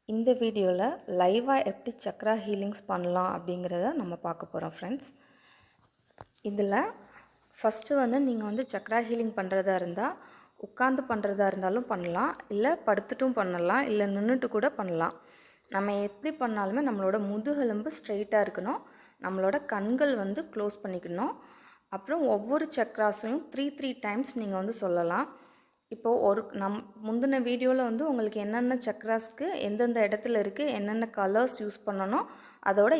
இந்த வீடியோவில் லைவாக எப்படி சக்ரா ஹீலிங்ஸ் பண்ணலாம் அப்படிங்கிறத நம்ம பார்க்க போகிறோம் ஃப்ரெண்ட்ஸ். இதில் ஃபஸ்ட்டு நீங்கள் சக்ரா ஹீலிங் பண்ணுறதா இருந்தால் உட்காந்து பண்ணுறதா இருந்தாலும் பண்ணலாம், இல்லை படுத்துட்டும் பண்ணலாம், இல்லை நின்றுட்டு கூட பண்ணலாம். நம்ம எப்படி பண்ணாலுமே நம்மளோட முதுகெலும்பு ஸ்ட்ரெயிட்டாக இருக்கணும், நம்மளோட கண்கள் க்ளோஸ் பண்ணிக்கணும். அப்புறம் ஒவ்வொரு சக்ராஸையும் த்ரீ டைம்ஸ் நீங்கள் சொல்லலாம். இப்போது முந்தின வீடியோவில் உங்களுக்கு என்னென்ன சக்ராஸ்க்கு எந்தெந்த இடத்துல இருக்குது, என்னென்ன கலர்ஸ் யூஸ் பண்ணணும், அதோட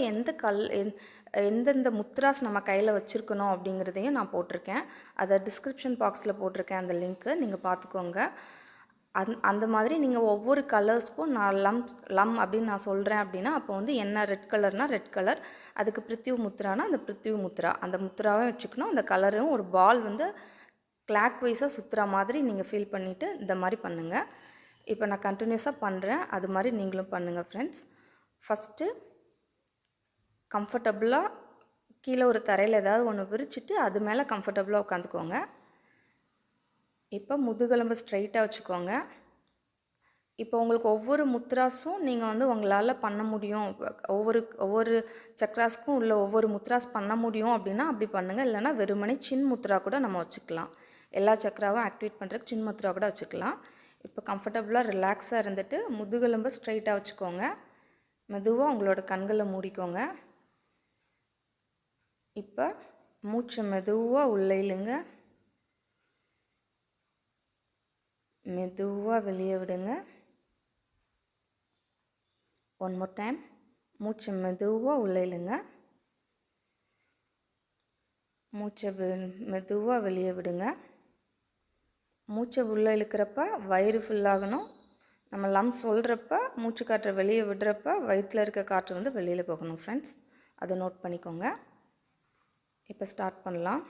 எந்தெந்த முத்ராஸ் நம்ம கையில் வச்சுருக்கணும் அப்படிங்கிறதையும் நான் போட்டிருக்கேன். அதை டிஸ்கிரிப்ஷன் பாக்ஸில் போட்டிருக்கேன், அந்த லிங்க்கு நீங்கள் பார்த்துக்கோங்க. அந்த மாதிரி நீங்கள் ஒவ்வொரு கலர்ஸ்க்கும் நான் லம் அப்படின்னு நான் சொல்கிறேன் அப்படின்னா, அப்போ என்ன ரெட் கலர்னால் ரெட் கலர், அதுக்கு பிருத்திவி முத்ரானா அந்த பிருத்திவி முத்ரா, அந்த முத்ராவே வச்சுக்கணும். அந்த கலரும் ஒரு பால் கிளாக் வைஸாக சுற்றுற மாதிரி நீங்கள் ஃபீல் பண்ணிவிட்டு இந்த மாதிரி பண்ணுங்கள். இப்போ நான் கண்டினியூஸாக பண்ணுறேன், அது மாதிரி நீங்களும் பண்ணுங்கள் ஃப்ரெண்ட்ஸ். ஃபஸ்ட்டு கம்ஃபர்டபுளாக கீழே ஒரு தரையில் ஏதாவது ஒன்று விரிச்சிட்டு அது மேலே கம்ஃபர்டபுளாக உட்காந்துக்கோங்க. இப்போ முதுகெலும்பு ஸ்ட்ரைட்டாக வச்சுக்கோங்க. இப்போ உங்களுக்கு ஒவ்வொரு முத்ராஸும் நீங்கள் உங்களால் பண்ண முடியும், ஒவ்வொரு சக்ராஸ்க்கும் உள்ள ஒவ்வொரு முத்ராஸ் பண்ண முடியும் அப்படின்னா அப்படி பண்ணுங்கள். இல்லைனா வெறுமனே சின் முத்ரா கூட நம்ம வச்சுக்கலாம். எல்லா சக்ராவும் ஆக்டிவேட் பண்ணுறதுக்கு சின் முத்ரா கூட வச்சுக்கலாம். இப்போ கம்ஃபர்டபுளாக ரிலாக்ஸாக இருந்துட்டு முதுகெலும்பு ஸ்ட்ரைட்டாக வச்சுக்கோங்க. மெதுவாக உங்களோட கண்களை மூடிக்கோங்க. இப்போ மூச்சை மெதுவாக உள்ளே இழுங்க, மெதுவாக வெளியே விடுங்க. One more time. மூச்சை மெதுவாக உள்ளே இழுங்க, மூச்சை மெதுவாக வெளியே விடுங்க. மூச்சை உள்ளே இழுக்கிறப்ப வயிறு ஃபுல்லாகணும். நம்ம லம் சொல்கிறப்ப மூச்சு காற்றை வெளியே விடுறப்ப வயிற்றில் இருக்க காற்று வெளியில் போகணும் ஃப்ரெண்ட்ஸ். அதை நோட் பண்ணிக்கோங்க. இப்போ ஸ்டார்ட் பண்ணலாம்.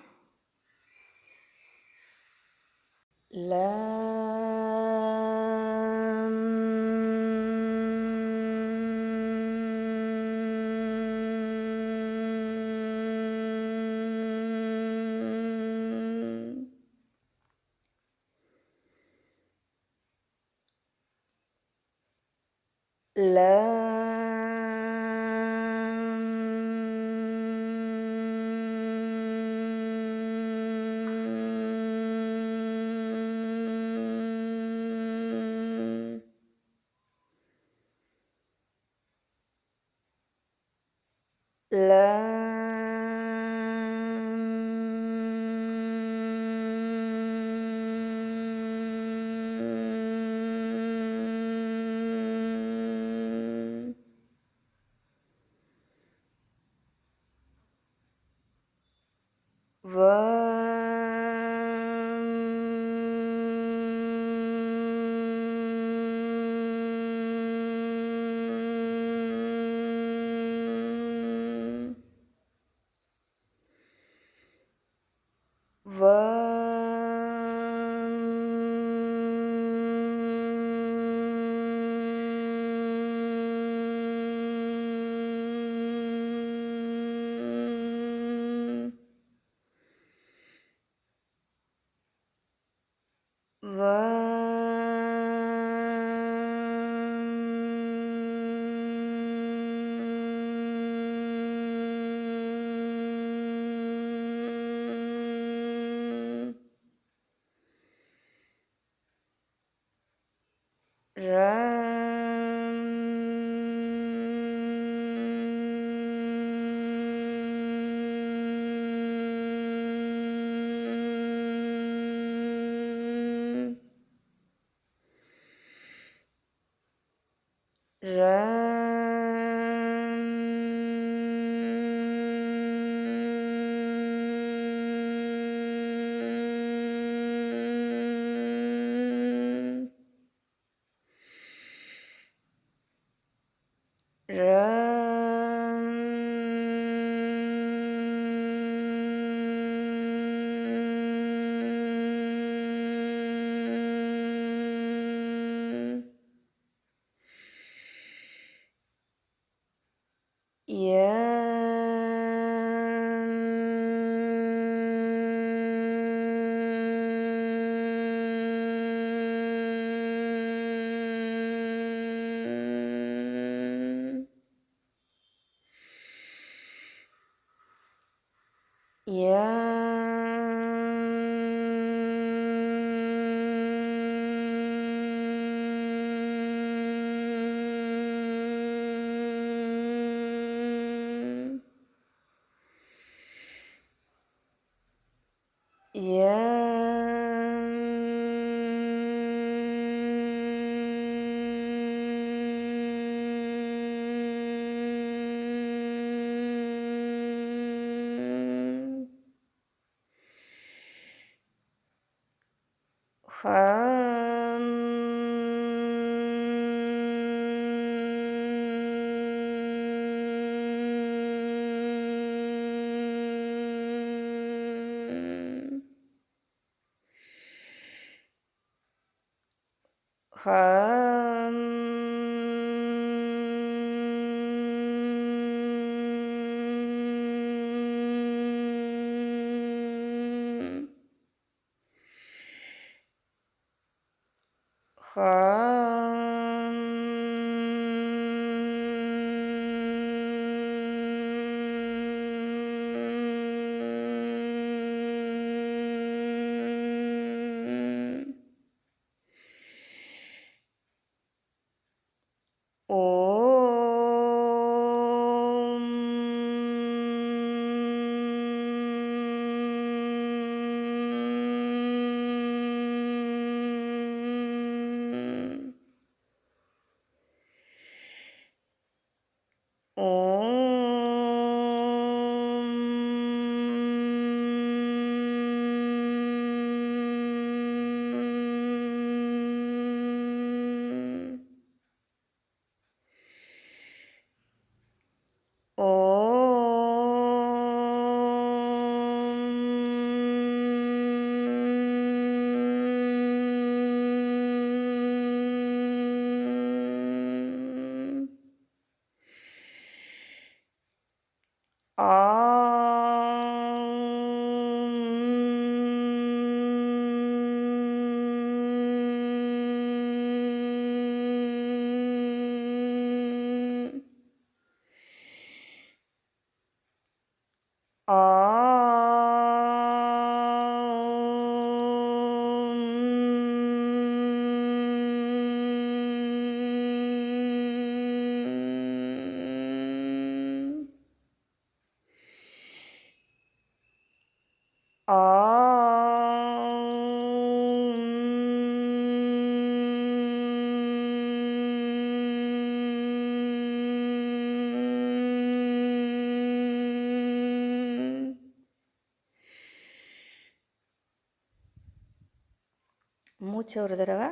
மூச்சை ஒரு தடவை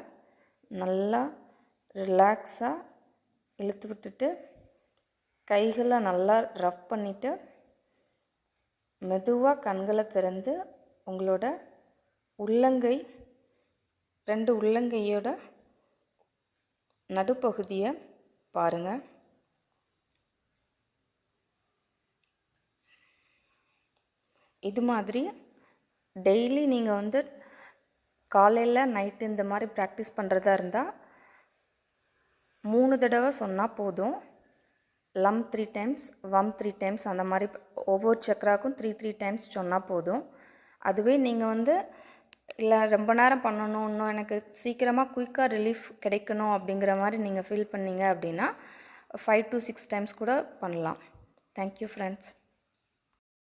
நல்லா ரிலாக்ஸாக இழுத்து விட்டுட்டு கைகளை நல்லா ரஃப் பண்ணிவிட்டு மெதுவாக கண்களை திறந்து உங்களோட உள்ளங்கை 2 உள்ளங்கையோட நடுப்பகுதியை பாருங்கள். இது மாதிரி டெய்லி நீங்கள் வந்து காலையில் நைட்டு இந்த மாதிரி ப்ராக்டிஸ் பண்ணுறதா இருந்தால் 3 தடவை சொன்னால் போதும். லம் 3 டைம்ஸ், வம் 3 டைம்ஸ், அந்த மாதிரி ஒவ்வொரு சக்கராக்கும் 3 டைம்ஸ் சொன்னால் போதும். அதுவே நீங்கள் வந்து இல்லை ரொம்ப நேரம் பண்ணணும், இன்னும் எனக்கு சீக்கிரமாக குயிக்காக ரிலீஃப் கிடைக்கணும் அப்படிங்கிற மாதிரி நீங்கள் ஃபீல் பண்ணீங்க அப்படின்னா 5 to 6 டைம்ஸ் கூட பண்ணலாம். Thank you friends.